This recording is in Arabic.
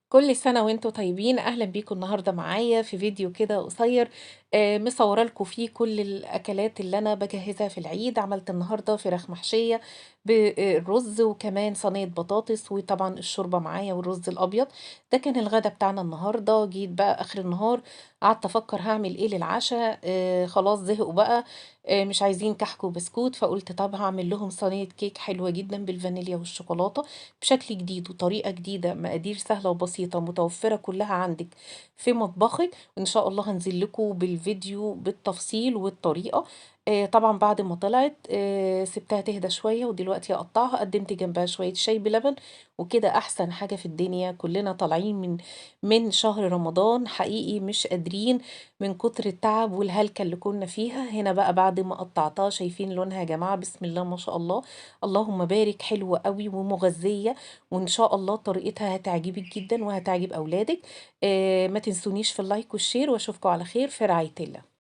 كل سنة وأنتم طيبين، أهلًا بيكم النهارده معايا في فيديو كده قصير مصورة لكم فيه كل الأكلات اللي أنا باجهزها في العيد. عملت النهارده فراخ محشية بالرز وكمان صينية بطاطس، وطبعًا الشوربة معايا والرز الأبيض. ده كان الغدا بتاعنا النهارده. جيت بقى آخر النهار قعدت أفكر هاعمل إيه للعشا. خلاص زهقوا بقى، مش عايزين كحك وبسكوت، فقُلت طب هاعمل لهم صينية كيك حلوة جدًا بالفانيليا والشوكولاتة بشكل جديد وطريقة جديدة، مقادير سهلة وبسيطة متوفرة كلها عندِك في مطبخِك، وإن شاء الله هانزل لكم بالفيديو بالتفصيل والطريقة. طبعًا بعد ما طلعت سِبتها تهدى شوية، ودلوقتي هاقطّعها، قدّمت جنبها شوية شاي بلبن، وكده أحسن حاجة في الدنيا. كلنا طالعين من شهر رمضان حقيقي مش قادرين من كتر التعب والهلكة اللي كنا فيها. هنا بقى بعد ما قطّعتها شايفين لونها يا جماعة بسم الله ما شاء الله، اللهم بارك، حلوة أوي ومغذية، وإن شاء الله طريقتها هتعجبِك جدًا وهتعجب أولادِك. ما تنسونيش في اللايك والشير، وأشوفكم على خير في رعاية الله.